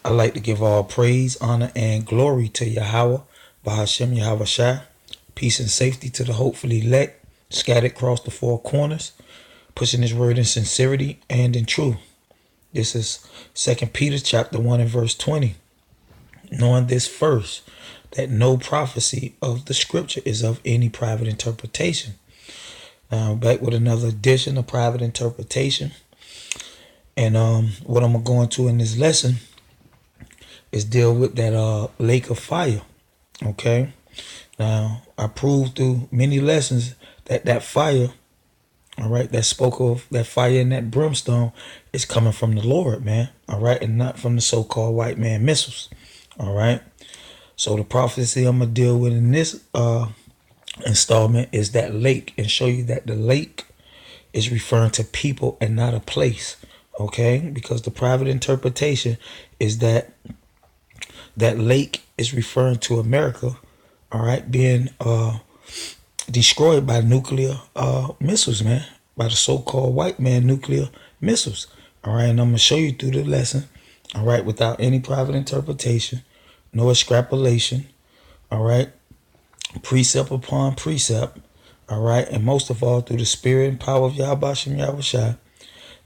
I like to give all praise, honor, and glory to Yahweh, Bahashem Yahweh Shai. Peace and safety to the hopefully elect, scattered across the four corners, pushing his word in sincerity and in truth. This is 2 Peter chapter 1 and verse 20. Knowing this first, that no prophecy of the scripture is of any private interpretation. Now back with another edition of private interpretation. And what I'm going to go into in this lesson is deal with that lake of fire. Okay. Now I proved through many lessons that fire, all right, that spoke of that fire and that brimstone is coming from the Lord, man. All right, and not from the so-called white man missiles. All right. So the prophecy I'm gonna deal with in this installment is that lake, and show you that the lake is referring to people and not a place. Okay, because the private interpretation is that that lake is referring to America, all right, being destroyed by nuclear missiles, man, by the so-called white man nuclear missiles. All right, and I'm gonna show you through the lesson, all right, without any private interpretation, no extrapolation, all right, precept upon precept, all right, and most of all through the spirit and power of Yahweh Shem Yahweh Shai,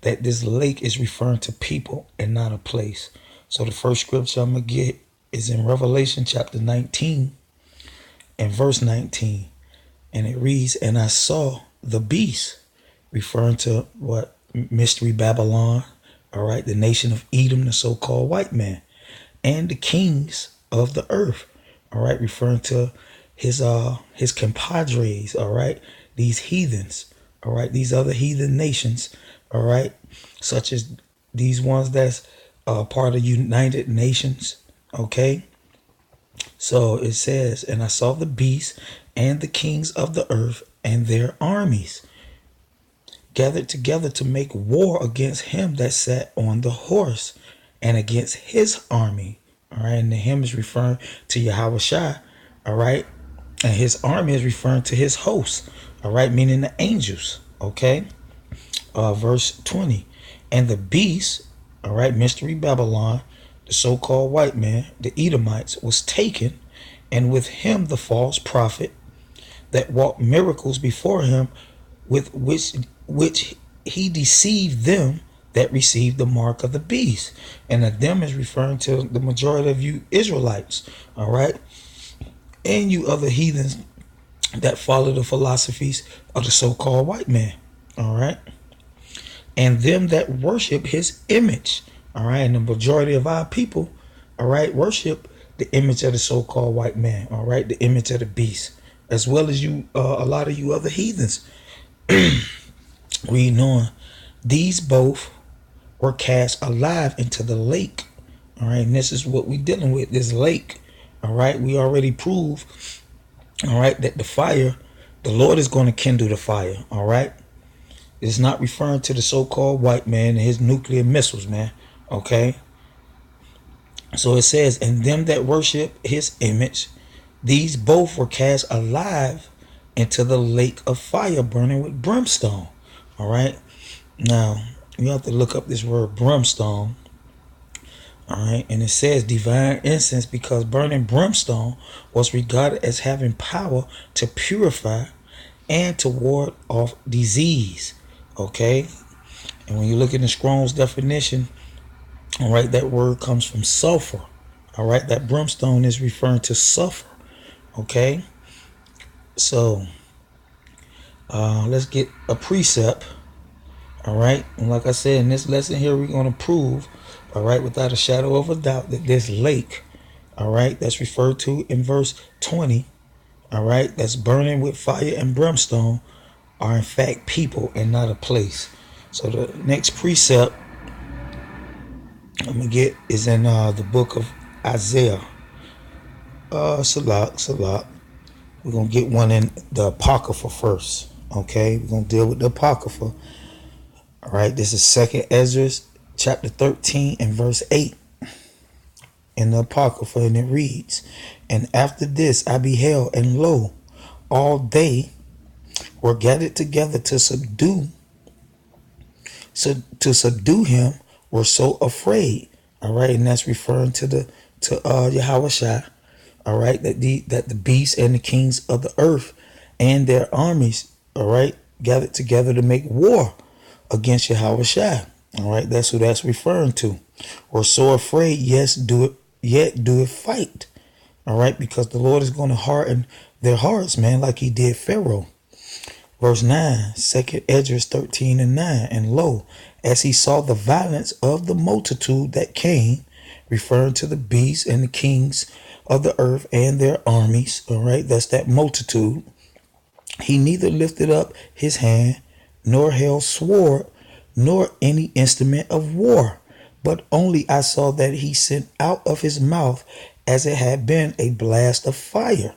that this lake is referring to people and not a place. So the first scripture I'm gonna get is in Revelation chapter 19 and verse 19, and it reads, "And I saw the beast," referring to what? Mystery Babylon, all right, the nation of Edom, the so-called white man, and the kings of the earth, all right, referring to his compadres, all right, these heathens, all right, these other heathen nations, all right, such as these ones that's part of United Nations. Okay, so it says, "And I saw the beast and the kings of the earth and their armies gathered together to make war against him that sat on the horse and against his army." All right, and the him is referring to Yahweh Shai, all right, and his army is referring to his hosts, all right, meaning the angels. Okay, verse 20, "And the beast," all right, mystery Babylon, the so-called white man, the Edomites, "was taken, and with him the false prophet that walked miracles before him, with which he deceived them that received the mark of the beast." And the them is referring to the majority of you Israelites, all right, and you other heathens that follow the philosophies of the so-called white man, all right, "and them that worship his image." All right, and the majority of our people, all right, worship the image of the so-called white man, all right, the image of the beast, as well as you, a lot of you other heathens. Reading on, "These both were cast alive into the lake." All right, and this is what we're dealing with, this lake. All right, we already proved, all right, that the fire, the Lord is going to kindle the fire. All right, it's not referring to the so-called white man and his nuclear missiles, man. Okay, so it says, "And them that worship his image, these both were cast alive into the lake of fire burning with brimstone." All right, now you have to look up this word brimstone. All right, and it says divine incense, because burning brimstone was regarded as having power to purify and to ward off disease. Okay, and when you look at the Strong's definition, all right, that word comes from sulfur. All right, that brimstone is referring to sulfur. Okay, so let's get a precept. All right, and like I said, in this lesson here, we're going to prove, all right, without a shadow of a doubt, that this lake, all right, that's referred to in verse 20, all right, that's burning with fire and brimstone, are in fact people and not a place. So the next precept I'm gonna get is in the book of Isaiah. Salak. We're gonna get one in the Apocrypha first. Okay, we're gonna deal with the Apocrypha. All right, this is 2nd Ezra chapter 13 and verse 8 in the Apocrypha, and it reads, "And after this I beheld, and lo, all they were gathered together to subdue him, were so afraid All right, and that's referring to Yahweh Shai. All right, that the beasts and the kings of the earth and their armies, all right, gathered together to make war against Yahweh Shai. All right, that's who that's referring to. Or so afraid, yes, do it, yet do it fight. All right, because the Lord is going to harden their hearts, man, like he did Pharaoh. Verse 9, 2 Esdras 13 and 9. And lo, as he saw the violence of the multitude that came, referring to the beasts and the kings of the earth and their armies, all right, that's that multitude, he neither lifted up his hand, nor held sword, nor any instrument of war, but only I saw that he sent out of his mouth as it had been a blast of fire.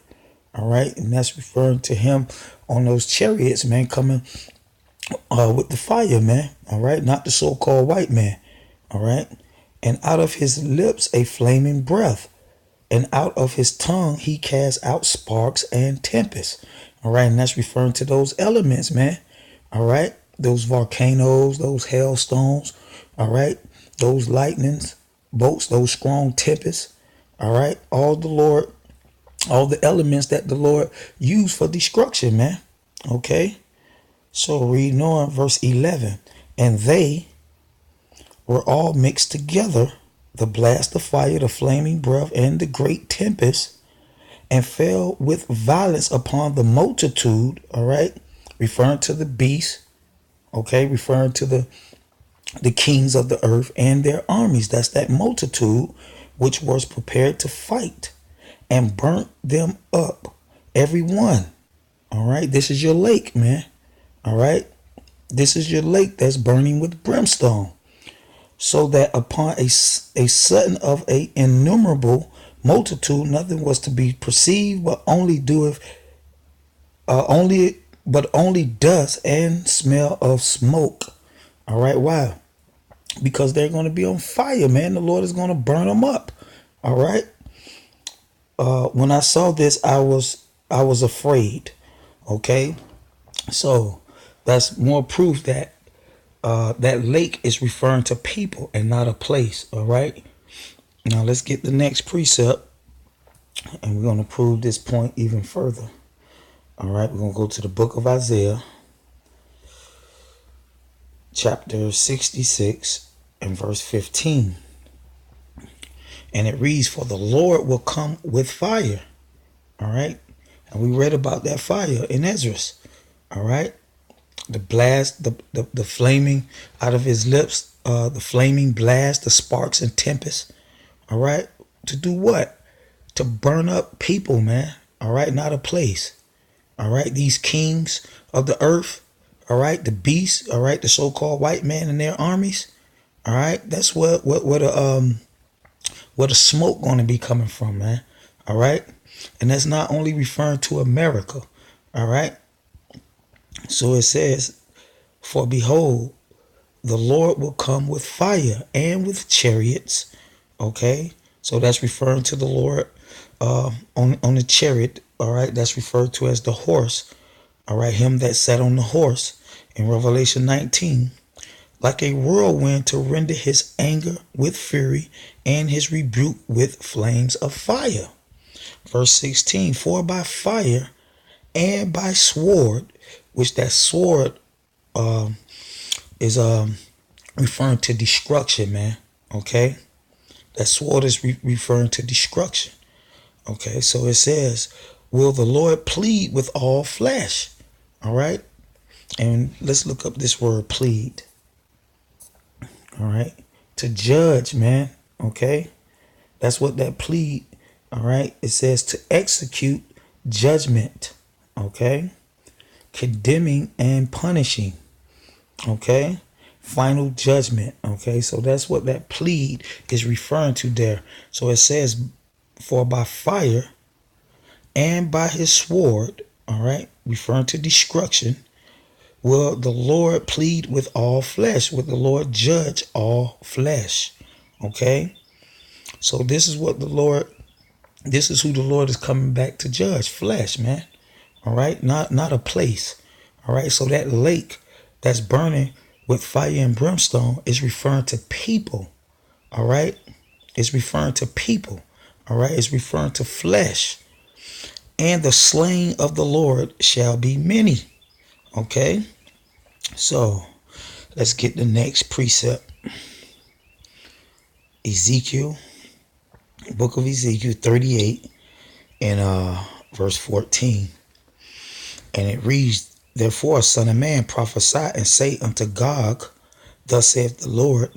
All right, and that's referring to him on those chariots, man, coming with the fire, man. All right, not the so-called white man. All right, and out of his lips a flaming breath, and out of his tongue he cast out sparks and tempests. All right, and that's referring to those elements, man. All right, those volcanoes, those hailstones. All right, those lightnings, bolts, those strong tempests. All right, all the elements that the Lord used for destruction, man. Okay, so reading on verse 11, and they were all mixed together, the blast of fire, the flaming breath, and the great tempest, and fell with violence upon the multitude. All right, referring to the beast. Okay, referring to the kings of the earth and their armies. That's that multitude which was prepared to fight, and burnt them up, every one. All right, this is your lake, man. All right, this is your lake that's burning with brimstone, so that upon a sudden of a innumerable multitude nothing was to be perceived, but only only dust and smell of smoke. All right, why? Because they're going to be on fire, man. The Lord is going to burn them up. All right. When I saw this, I was afraid. Okay, so that's more proof that that lake is referring to people and not a place. All right. Now let's get the next precept, and we're going to prove this point even further. All right, we're going to go to the book of Isaiah, chapter 66 and verse 15. And it reads, for the Lord will come with fire. All right. And we read about that fire in Esdras. All right. The blast, the flaming out of his lips, the flaming blast, the sparks and tempests. All right. To do what? To burn up people, man. All right. Not a place. All right. These kings of the earth. All right. The beasts. All right. The so-called white man and their armies. All right. That's where the smoke going to be coming from, man. All right. And that's not only referring to America. All right. So it says, for behold, the Lord will come with fire and with chariots. Okay. So that's referring to the Lord on the chariot. All right. That's referred to as the horse. All right. Him that sat on the horse in Revelation 19. Like a whirlwind, to render his anger with fury and his rebuke with flames of fire. Verse 16, for by fire and by sword, which that sword is referring to destruction, man. Okay, that sword is referring to destruction. Okay, so it says, will the Lord plead with all flesh? All right, and let's look up this word plead. All right, to judge, man. Okay, that's what that plead. All right, it says to execute judgment. Okay, condemning and punishing. Okay, final judgment. Okay, so that's what that plead is referring to there. So it says, for by fire and by his sword, all right, referring to destruction, will the Lord plead with all flesh? Will the Lord judge all flesh? Okay, so this is who the Lord is coming back to judge, flesh, man. All right, not a place. All right, so that lake that's burning with fire and brimstone is referring to people. All right. It's referring to people. All right. It's referring to flesh. And the slain of the Lord shall be many. Okay. So let's get the next precept. Ezekiel, book of Ezekiel 38 and verse 14. And it reads, therefore, son of man, prophesy and say unto Gog, thus saith the Lord,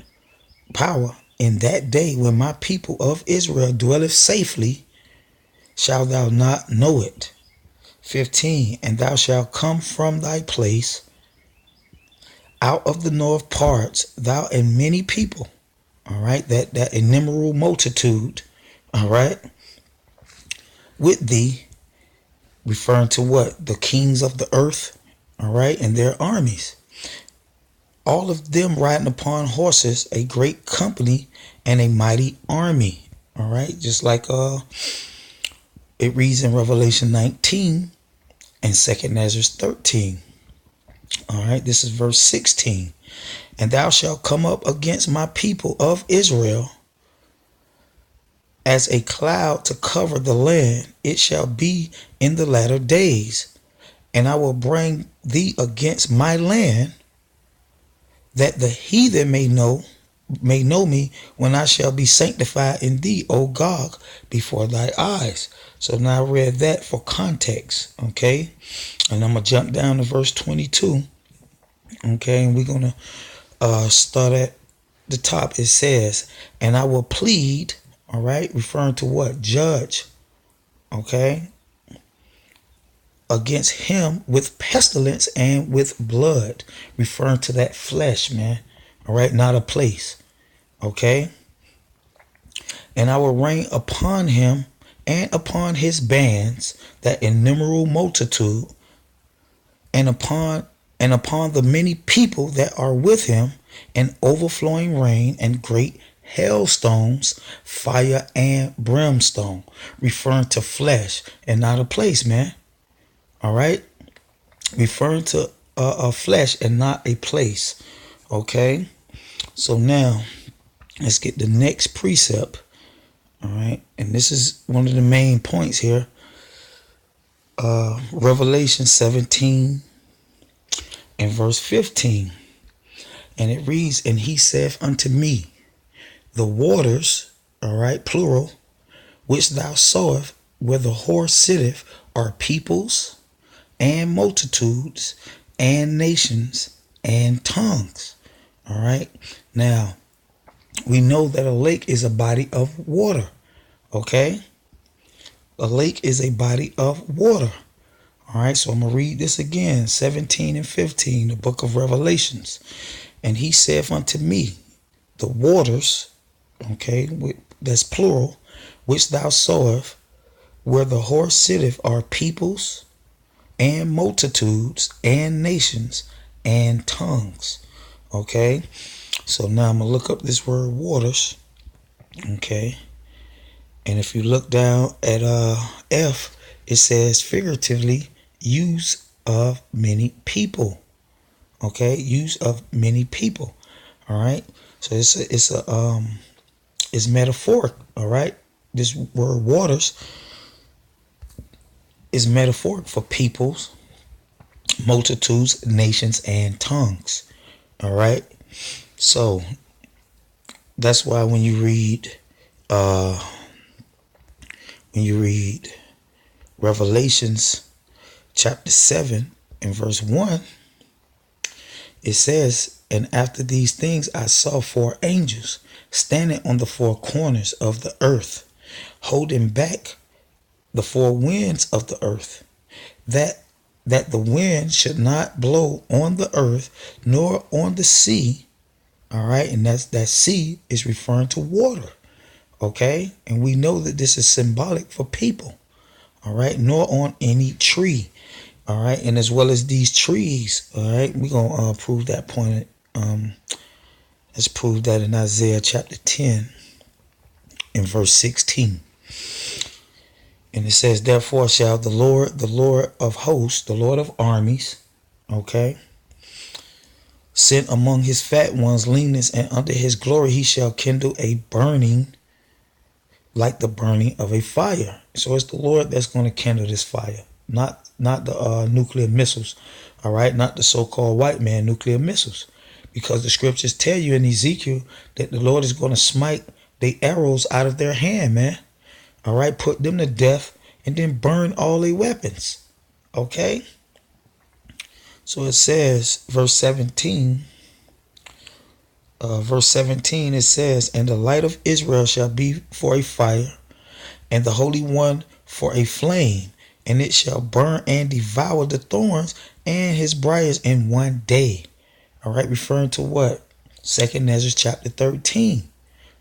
power, in that day when my people of Israel dwelleth safely, shalt thou not know it. 15. And thou shalt come from thy place out of the north parts, thou and many people. All right, that innumerable multitude. All right, with thee, referring to what? The kings of the earth. All right, and their armies. All of them riding upon horses, a great company and a mighty army. All right, just like it reads in Revelation 19 and 2nd Ezra 13. All right, this is verse 16. And thou shalt come up against my people of Israel as a cloud to cover the land. It shall be in the latter days. And I will bring thee against my land, that the heathen may know me when I shall be sanctified in thee, O Gog, before thy eyes. So now I read that for context. Okay. And I'm going to jump down to verse 22. Okay. And we're going to start at the top. It says, and I will plead, all right, referring to what? Judge, okay, against him with pestilence and with blood, referring to that flesh, man, all right, not a place, okay. And I will rain upon him and upon his bands, that innumerable multitude, and upon the many people that are with him, an overflowing rain and great hailstones, fire and brimstone, referring to flesh and not a place, man. All right, referring to a flesh and not a place. Okay, so now let's get the next precept. All right, and this is one of the main points here. Revelation 17 and verse 15. And it reads, and he saith unto me, the waters, all right, plural, which thou sawest where the horse sitteth, are peoples and multitudes and nations and tongues. All right. Now, we know that a lake is a body of water. Okay. A lake is a body of water. All right. So I'm going to read this again. 17 and 15, the book of Revelations. And he saith unto me, the waters, okay, that's plural, which thou sawest where the horse sitteth, are peoples and multitudes and nations and tongues. Okay. So now I'm going to look up this word waters. Okay. And if you look down at F, it says figuratively, use of many people. Okay, use of many people. All right. So it's metaphoric. All right. This word waters is metaphoric for peoples, multitudes, nations, and tongues. All right. So that's why when you read Revelations chapter 7 and verse 1, it says, and after these things I saw 4 angels standing on the 4 corners of the earth, holding back the 4 winds of the earth, that the wind should not blow on the earth nor on the sea. All right. And that sea is referring to water. Okay. And we know that this is symbolic for people. All right. Nor on any tree. All right. And as well as these trees. All right. We're going to prove that point. Let's prove that in Isaiah chapter 10 and verse 16. And it says, therefore shall the Lord of hosts, the Lord of armies, okay, sent among his fat ones leanness, and under his glory he shall kindle a burning like the burning of a fire. So it's the Lord that's going to kindle this fire, not the nuclear missiles, all right, not the so-called white man nuclear missiles, because the scriptures tell you in Ezekiel that the Lord is going to smite the arrows out of their hand, man. All right, put them to death and then burn all their weapons. Okay. So it says, verse 17, it says, and the light of Israel shall be for a fire, and the Holy One for a flame, and it shall burn and devour the thorns and his briars in one day. All right, referring to what? 2nd Ezra chapter 13.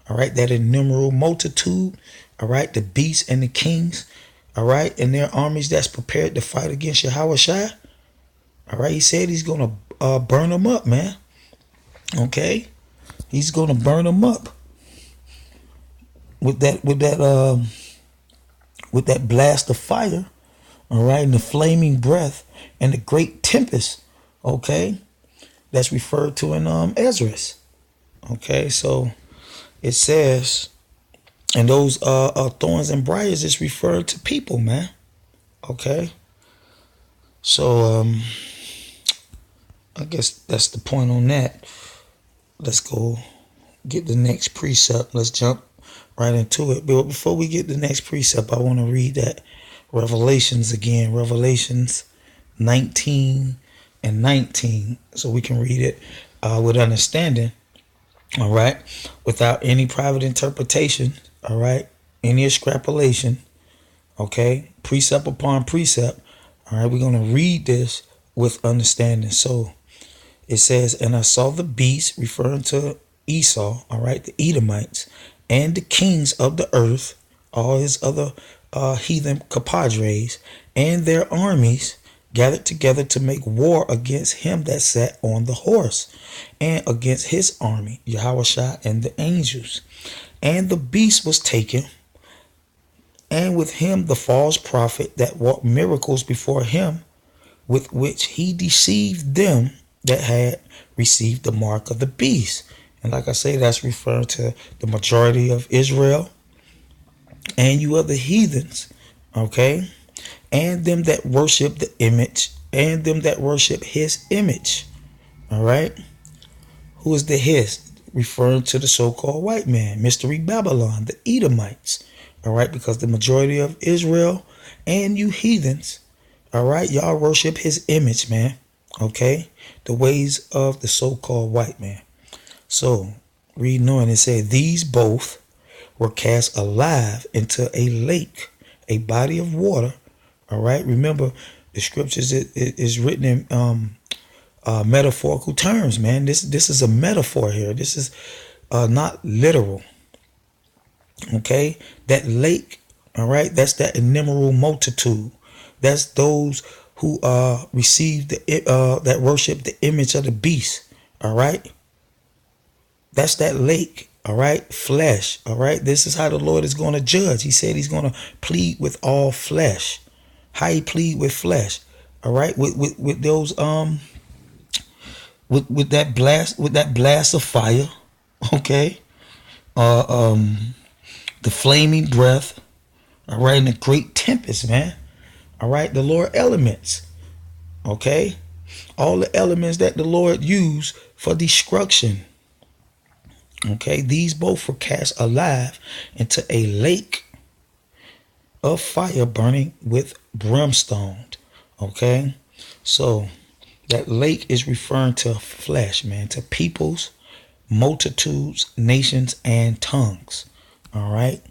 All right, that innumerable multitude. All right, the beasts and the kings. All right, and their armies that's prepared to fight against Yahweh Shai. All right, he said he's going to burn them up, man. Okay, he's going to burn them up with that blast of fire. All right, and the flaming breath and the great tempest. Okay, that's referred to in Ezra. Okay, so it says, and those thorns and briars is referred to people, man. Okay, so I guess that's the point on that. Let's go get the next precept. Let's jump right into it. But before we get the next precept, I want to read that Revelations again. Revelations 19 and 19. So we can read it with understanding. All right. Without any private interpretation. All right. Any extrapolation. Okay. Precept upon precept. All right. We're going to read this with understanding. So it says, and I saw the beast, referring to Esau, all right, the Edomites, and the kings of the earth, all his other heathen compadres, and their armies gathered together to make war against him that sat on the horse, and against his army, Yahweh Shai and the angels. And the beast was taken, and with him the false prophet that worked miracles before him, with which he deceived them that had received the mark of the beast. And like I say, that's referring to the majority of Israel and you other heathens, okay? And them that worship the image, and them that worship his image, all right? Who is the his? Referring to the so-called white man, Mystery Babylon, the Edomites, all right? Because the majority of Israel and you heathens, all right, y'all worship his image, man. Okay, the ways of the so-called white man. So, reading on, it said, these both were cast alive into a lake, a body of water. All right, remember the scriptures is written in metaphorical terms, man. This is a metaphor here. This is not literal. Okay, that lake. All right, that's that innumerable multitude. That's those who received that worship the image of the beast. All right, that's that lake. All right, flesh. All right, this is how the Lord is going to judge. He said he's going to plead with all flesh. How he plead with flesh? All right, with those with that blast of fire. Okay, the flaming breath. All right, and the great tempest, man. All right, the Lord elements. Okay, all the elements that the Lord used for destruction. Okay, these both were cast alive into a lake of fire burning with brimstone. Okay, so that lake is referring to flesh, man, to peoples, multitudes, nations, and tongues. All right,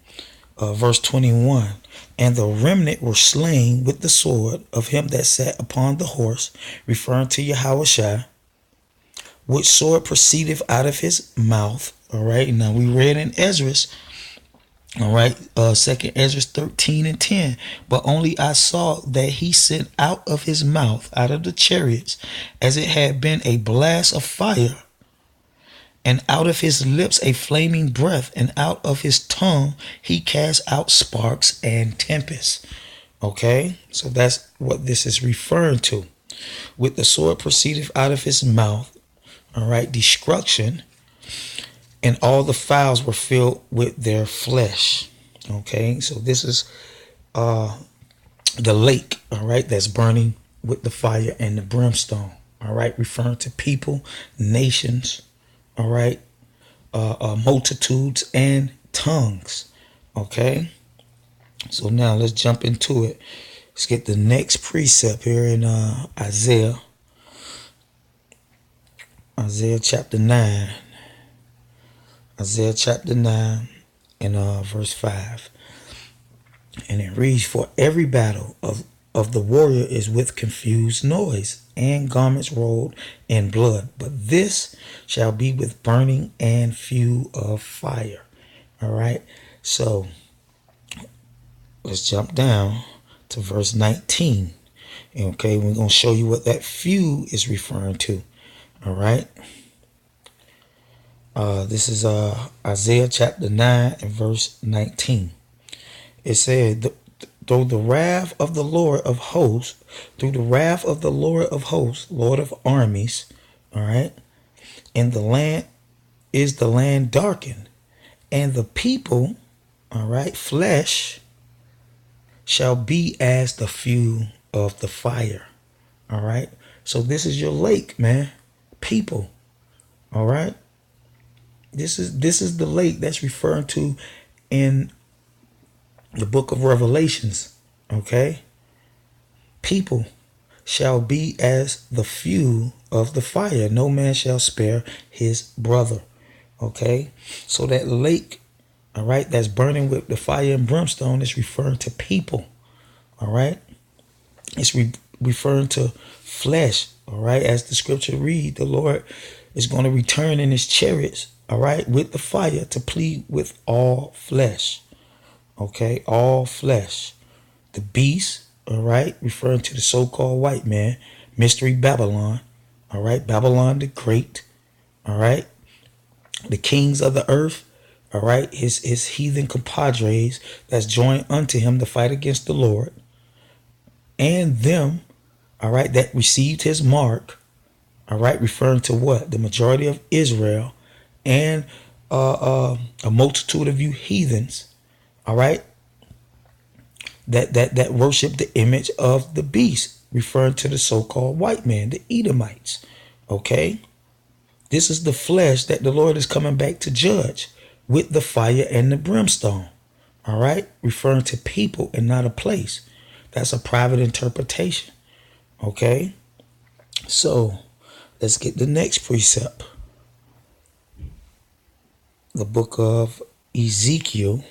verse 21. And the remnant were slain with the sword of him that sat upon the horse, referring to Yahweh Shai, which sword proceedeth out of his mouth. All right, now we read in Ezra, all right, 2nd Ezra 13 and 10. But only I saw that he sent out of his mouth, out of the chariots, as it had been a blast of fire, and out of his lips a flaming breath, and out of his tongue he cast out sparks and tempests. Okay, so that's what this is referring to. With the sword proceedeth out of his mouth. all right, destruction, and all the fowls were filled with their flesh. Okay, so this is the lake, all right, that's burning with the fire and the brimstone, all right, referring to people, nations, all right, multitudes and tongues. Okay, so now let's jump into it. Let's get the next precept here in Isaiah chapter 9. Isaiah chapter 9 and verse 5. And it reads, "For every battle of the warrior is with confused noise, and garments rolled in blood. But this shall be with burning and fuel of fire." All right. So let's jump down to verse 19. Okay, we're going to show you what that fuel is referring to. All right. This is Isaiah chapter 9 and verse 19. It said, "Though the wrath of the Lord of hosts, through the wrath of the Lord of hosts, Lord of armies, all right, and the land is the land darkened, and the people, all right, flesh shall be as the fuel of the fire." All right. So this is your lake, man. People. All right. This is the lake that's referred to in the book of Revelations. Okay. People shall be as the fuel of the fire. No man shall spare his brother. Okay. So that lake, all right, that's burning with the fire and brimstone is referring to people. All right. It's referring to flesh. All right. As the scripture read, the Lord is going to return in his chariots, all right, with the fire to plead with all flesh. Okay. All flesh. The beast, all right, referring to the so-called white man, mystery Babylon, all right, Babylon the Great, all right, the kings of the earth, all right, his heathen compadres that's joined unto him to fight against the Lord, and them, all right, that received his mark, all right, referring to what? The majority of Israel and a multitude of you heathens, all right, that worship the image of the beast, referring to the so-called white man, the Edomites. Okay, this is the flesh that the Lord is coming back to judge with the fire and the brimstone. All right, referring to people and not a place. That's a private interpretation. Okay, so let's get the next precept. The book of Ezekiel.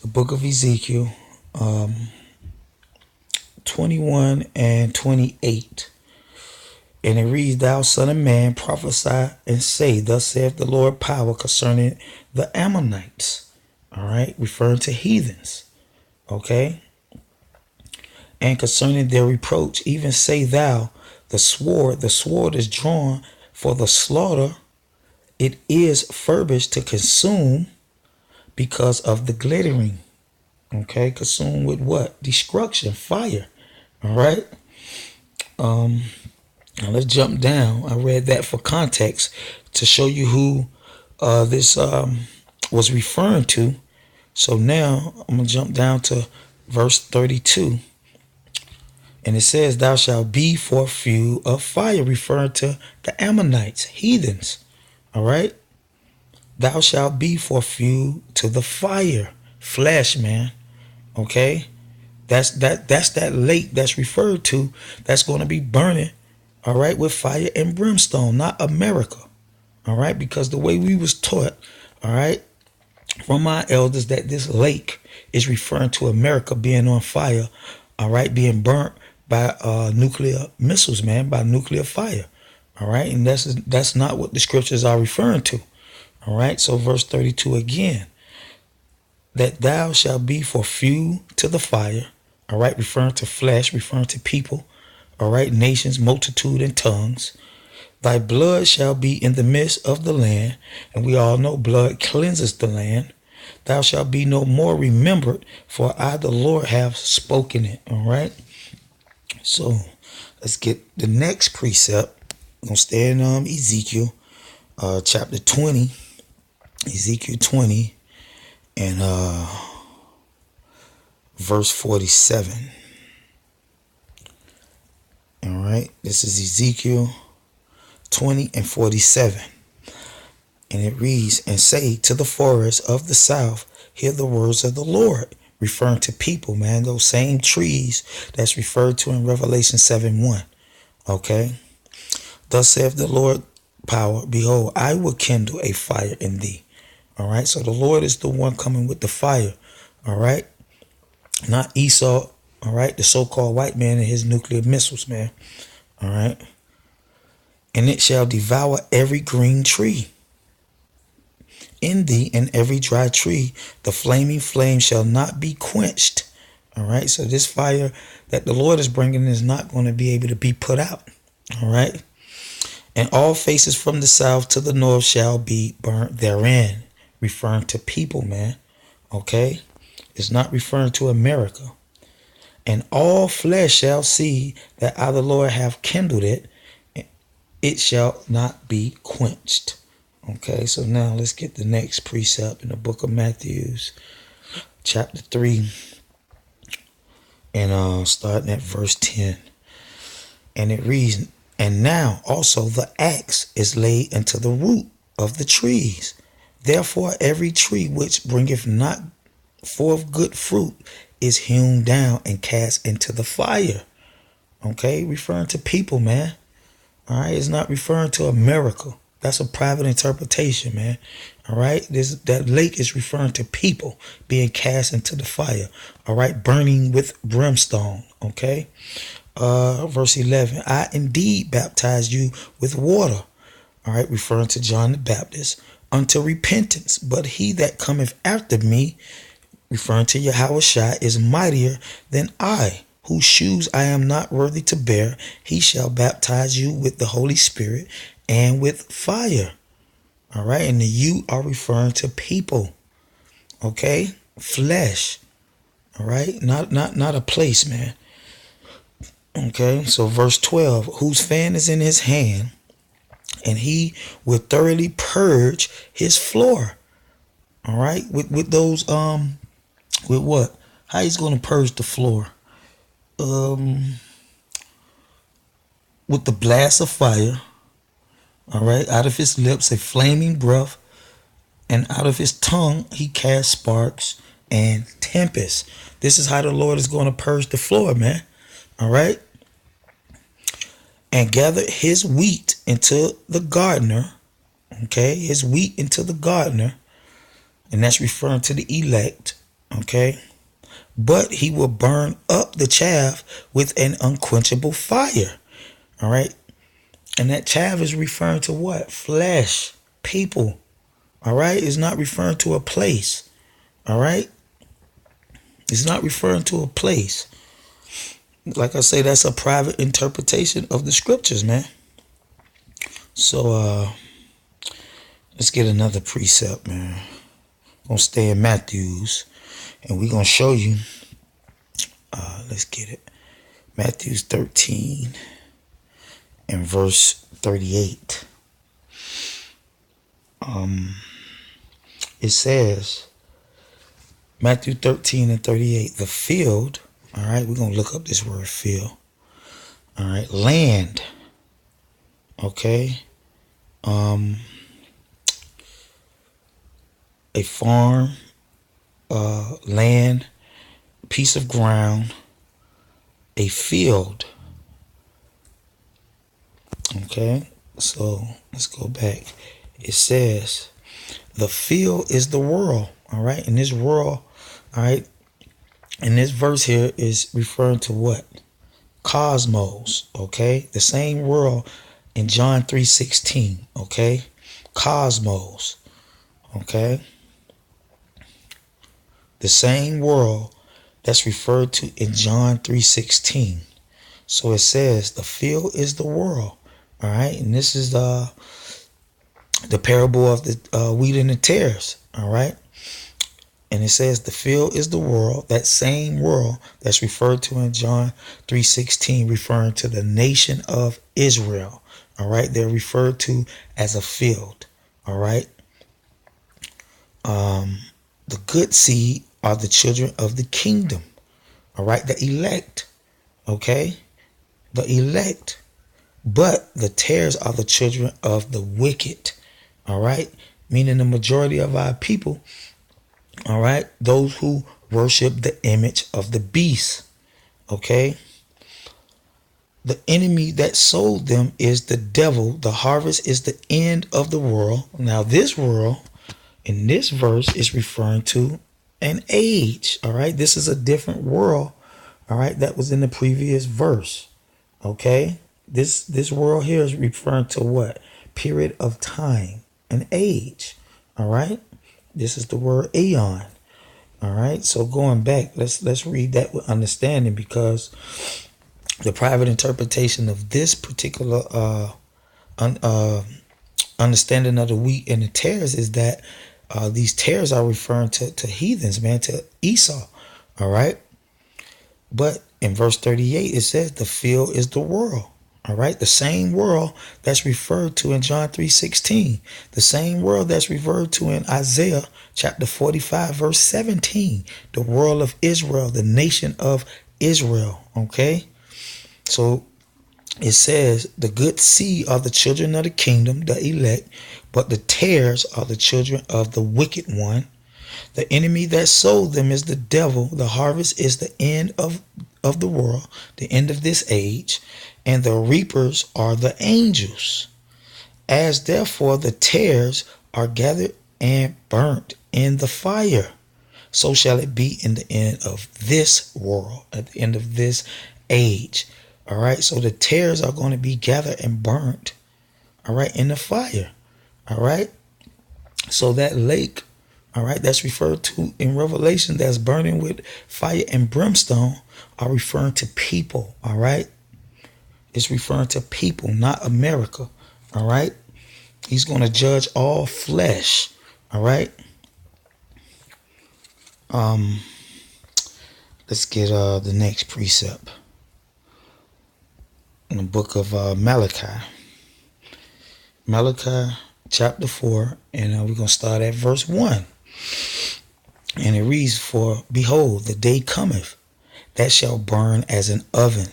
The book of Ezekiel 21 and 28. And it reads, "Thou son of man, prophesy and say, Thus saith the Lord power concerning the Ammonites." All right, referring to heathens. Okay. "And concerning their reproach, even say thou, the sword is drawn for the slaughter. It is furbished to consume because of the glittering." Okay, consumed with what? Destruction, fire. All right. Now let's jump down. I read that for context to show you who this was referring to. So now I'm gonna jump down to verse 32. And it says, "Thou shalt be for fuel of fire," referring to the Ammonites, heathens. All right. "Thou shalt be for fuel to the fire," flesh, man. Okay. That's that lake that's referred to that's going to be burning, all right, with fire and brimstone, not America. All right. Because the way we was taught, all right, from our elders, that this lake is referring to America being on fire, all right, being burnt by nuclear missiles, man, by nuclear fire. All right. And that's not what the scriptures are referring to. All right. So verse 32 again, "That thou shalt be for fuel to the fire," all right, referring to flesh, referring to people, all right, nations, multitude, and tongues. "Thy blood shall be in the midst of the land," and we all know blood cleanses the land. "Thou shalt be no more remembered, for I, the Lord, have spoken it." All right. So let's get the next precept. We're gonna stay in Ezekiel, chapter 20, Ezekiel 20, and verse 47. All right, this is Ezekiel 20 and 47. And it reads, and say to the forests of the south, hear the words of the Lord, referring to people, man, those same trees that's referred to in Revelation 7:1. Okay. Thus saith the Lord power, behold, I will kindle a fire in thee. All right. So the Lord is the one coming with the fire. All right. Not Esau. All right. The so-called white man and his nuclear missiles, man. All right. And it shall devour every green tree in thee, and every dry tree. The flaming flame shall not be quenched. All right. So this fire that the Lord is bringing is not going to be able to be put out. All right. And all faces from the south to the north shall be burnt therein. Referring to people, man. Okay. It's not referring to America. And all flesh shall see that I, the Lord, have kindled it. It shall not be quenched. Okay, so now let's get the next precept in the book of Matthew, chapter 3, and starting at verse 10. And it reads, and now also the axe is laid unto the root of the trees. Therefore every tree which bringeth not forth good fruit is hewn down and cast into the fire. Okay, referring to people, man. All right, it's not referring to America. That's a private interpretation, man. All right, that lake is referring to people being cast into the fire. All right, burning with brimstone. Okay, verse 11. I indeed baptize you with water. All right, referring to John the Baptist unto repentance. But he that cometh after me, referring to Yahushua, is mightier than I, whose shoes I am not worthy to bear. He shall baptize you with the Holy Spirit and with fire. All right. And the you are referring to people. Okay. Flesh. All right. Not a place, man. Okay. So verse 12, whose fan is in his hand, and he will thoroughly purge his floor. All right. With those, with what? How he's going to purge the floor? With the blast of fire. All right, out of his lips a flaming breath, and out of his tongue he cast sparks and tempests. This is how the Lord is going to purge the floor, man. All right. And gather his wheat into the gardener. Okay, his wheat into the gardener. And that's referring to the elect. Okay. But he will burn up the chaff with an unquenchable fire. All right. And that chaff is referring to what? Flesh, people. All right. It's not referring to a place. All right. It's not referring to a place. Like I say, that's a private interpretation of the scriptures, man. So let's get another precept, man. We're gonna stay in Matthew's, and we're gonna show you. Let's get it. Matthew 13 and verse 38. It says, Matthew 13 and 38, the field. All right, we're gonna look up this word field. All right, land. Okay. A farm, land, piece of ground, a field. Okay, so let's go back. It says the field is the world. All right, and this world, all right, and this verse here is referring to what? Cosmos. Okay, the same world in John 3:16. Okay, cosmos. Okay, the same world that's referred to in John 3:16. So it says the field is the world. All right, and this is the parable of the wheat and the tares. All right, and it says the field is the world. That same world that's referred to in John 3:16, referring to the nation of Israel. All right. They're referred to as a field. All right. The good seed are the children of the kingdom. All right. The elect. Okay. The elect. But the tares are the children of the wicked. All right. Meaning the majority of our people. All right. Those who worship the image of the beast. Okay. The enemy that sold them is the devil. The harvest is the end of the world. Now, this world in this verse is referring to an age. All right. This is a different world. All right. That was in the previous verse. Okay. This world here is referring to what? Period of time, an age. All right. This is the word aeon. All right. So going back, let's read that with understanding, because the private interpretation of this particular understanding of the wheat and the tares is that these tares are referring to heathens, man, to Esau. All right. But in verse 38, it says the field is the world. All right. The same world that's referred to in John 3:16. The same world that's referred to in Isaiah chapter 45, verse 17. The world of Israel, the nation of Israel. Okay. So it says the good seed are the children of the kingdom, the elect, but the tares are the children of the wicked one. The enemy that sold them is the devil. The harvest is the end of the world, the end of this age, and the reapers are the angels. As therefore the tares are gathered and burnt in the fire, so shall it be in the end of this world, at the end of this age. All right. So the tares are going to be gathered and burnt. All right. In the fire. All right. So that lake, all right, that's referred to in Revelation, that's burning with fire and brimstone, are referring to people. All right. It's referring to people, not America. All right. He's going to judge all flesh. All right. Let's get the next precept. In the book of Malachi chapter 4, and we're going to start at verse 1. And it reads, for behold, the day cometh that shall burn as an oven,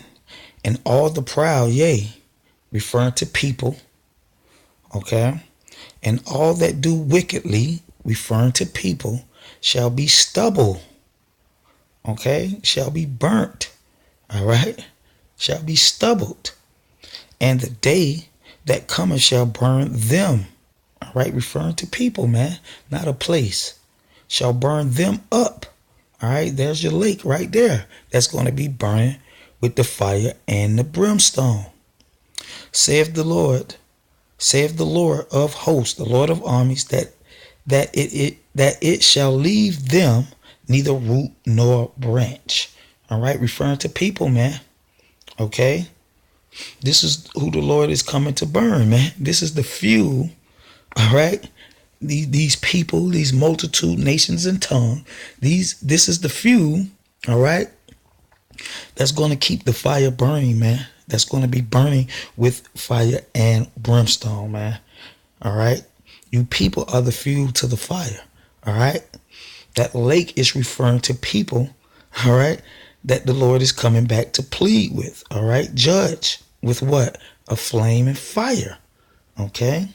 and all the proud, yea, referring to people, okay, and all that do wickedly, referring to people, shall be stubble, okay, shall be burnt, all right, shall be stubbled, and the day that cometh shall burn them. All right, referring to people, man, not a place. Shall burn them up. All right, there's your lake right there. That's going to be burning with the fire and the brimstone. Saith the Lord of hosts, the Lord of armies, that it shall leave them neither root nor branch. All right, referring to people, man. Okay. This is who the Lord is coming to burn, man. This is the few, all right? These people, these multitude, nations, and tongue. This is the few, all right, that's going to keep the fire burning, man. That's going to be burning with fire and brimstone, man. All right? You people are the fuel to the fire, all right? That lake is referring to people, all right, that the Lord is coming back to plead with, all right? Judge with what? A flame and fire, okay?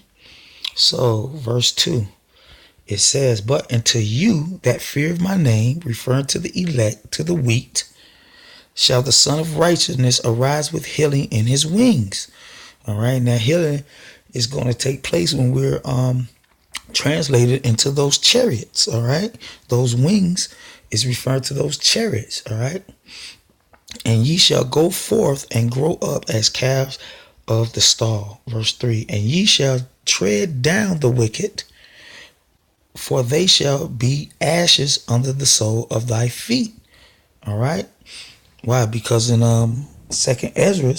So, verse 2, it says, but unto you that fear of my name, referring to the elect, to the wheat, shall the Son of Righteousness arise with healing in his wings. All right, now healing is going to take place when we're translated into those chariots, all right? Those wings is referring to those chariots, all right? And ye shall go forth and grow up as calves of the stall. Verse 3, and ye shall tread down the wicked, for they shall be ashes under the sole of thy feet. All right? Why? Because in 2nd Ezra,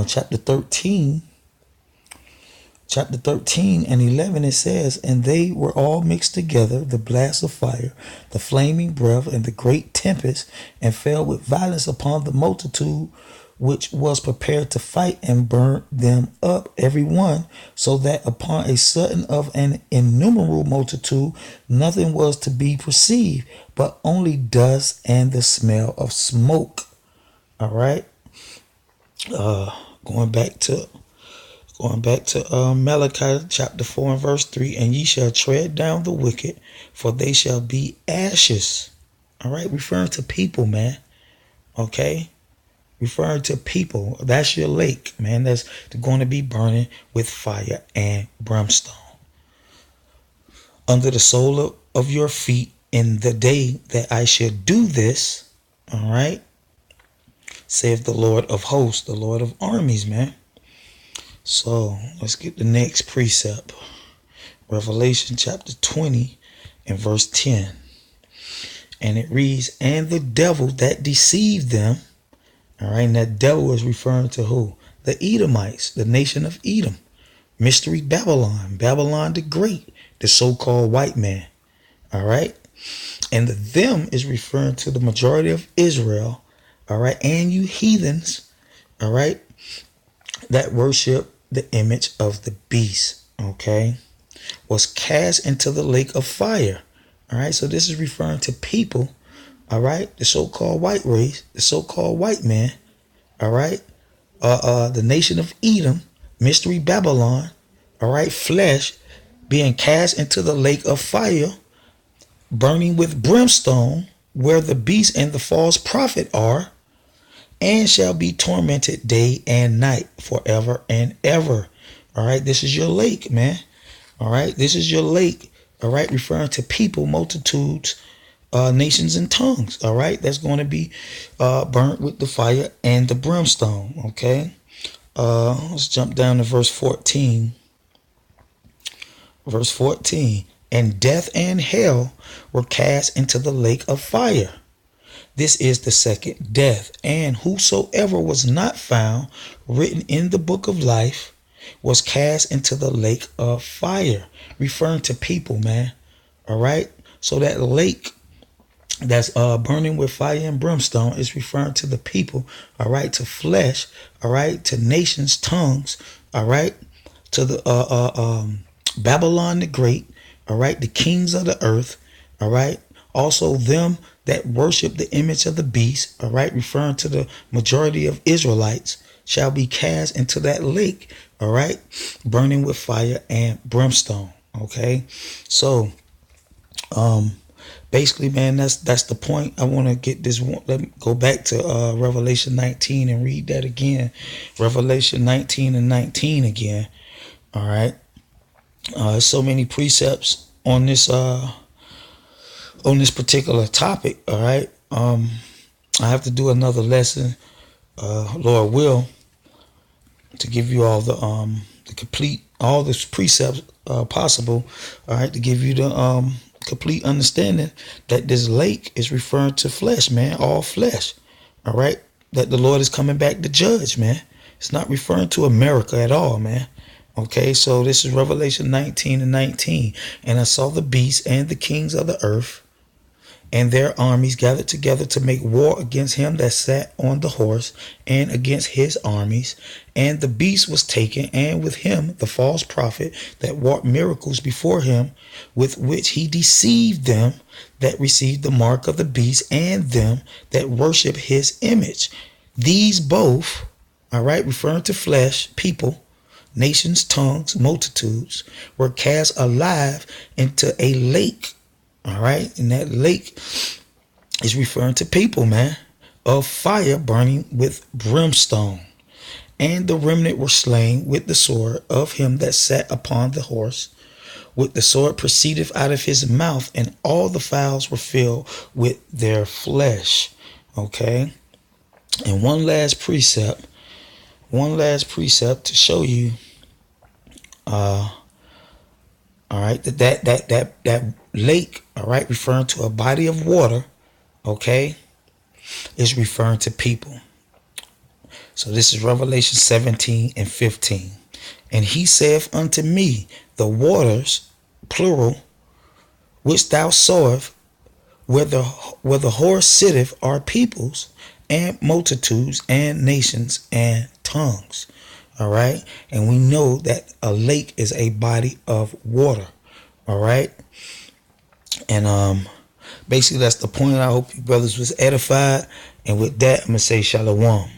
chapter 13 and 11, it says, and they were all mixed together, the blast of fire, the flaming breath, and the great tempest, and fell with violence upon the multitude which was prepared to fight, and burnt them up every one, so that upon a sudden of an innumerable multitude nothing was to be perceived, but only dust and the smell of smoke. All right. Going back to Malachi chapter 4 and verse 3, and ye shall tread down the wicked, for they shall be ashes. All right, referring to people, man. Okay, referring to people. That's your lake, man. That's going to be burning with fire and brimstone. Under the sole of your feet in the day that I shall do this. All right, saith the Lord of hosts, the Lord of armies, man. So let's get the next precept. Revelation chapter 20 and verse 10. And it reads, and the devil that deceived them. All right, and that devil is referring to who? The Edomites, the nation of Edom. Mystery Babylon, Babylon the Great, the so-called white man. All right. And the them is referring to the majority of Israel. All right. And you heathens. All right. That worship the image of the beast, okay, was cast into the lake of fire. All right, so this is referring to people, all right, the so-called white race, the so-called white man, all right, the nation of Edom, mystery Babylon, all right, flesh being cast into the lake of fire, burning with brimstone, where the beast and the false prophet are, and shall be tormented day and night forever and ever. All right, this is your lake, man. All right, this is your lake. All right, referring to people, multitudes, nations, and tongues. All right, that's going to be burnt with the fire and the brimstone. Okay, let's jump down to verse 14. Verse 14, and death and hell were cast into the lake of fire. This is the second death, and whosoever was not found written in the book of life was cast into the lake of fire, referring to people, man. All right. So that lake that's burning with fire and brimstone is referring to the people. All right. To flesh. All right. To nations, tongues. All right. To the Babylon the Great. All right. The kings of the earth. All right. Also them that worship the image of the beast, all right, referring to the majority of Israelites, shall be cast into that lake, all right, burning with fire and brimstone. Okay, so basically, man, that's the point. I want to get this one. Let me go back to Revelation 19 and read that again. Revelation 19 and 19 again. All right. So many precepts on this particular topic. All right. I have to do another lesson, Lord will, to give you all the complete, all the precepts possible. All right, to give you the complete understanding that this lake is referring to flesh, man, all flesh. All right, that the Lord is coming back to judge, man. It's not referring to America at all, man. Okay, so this is Revelation 19 and 19. And I saw the beast and the kings of the earth and their armies gathered together to make war against him that sat on the horse and against his armies. And the beast was taken, and with him the false prophet that wrought miracles before him, with which he deceived them that received the mark of the beast and them that worship his image. These both, all right, referring to flesh, people, nations, tongues, multitudes, were cast alive into a lake. All right. And that lake is referring to people, man, of fire burning with brimstone. And the remnant were slain with the sword of him that sat upon the horse. With the sword proceedeth out of his mouth, and all the fowls were filled with their flesh. Okay. And one last precept to show you, all right, that lake, all right, referring to a body of water, okay, is referring to people. So this is Revelation 17 and 15. And he saith unto me, the waters, plural, which thou sawest, where the horse sitteth, are peoples, and multitudes and nations and tongues. All right. And we know that a lake is a body of water. All right. And basically that's the point. I hope you brothers was edified. And with that, I'm gonna say shalom.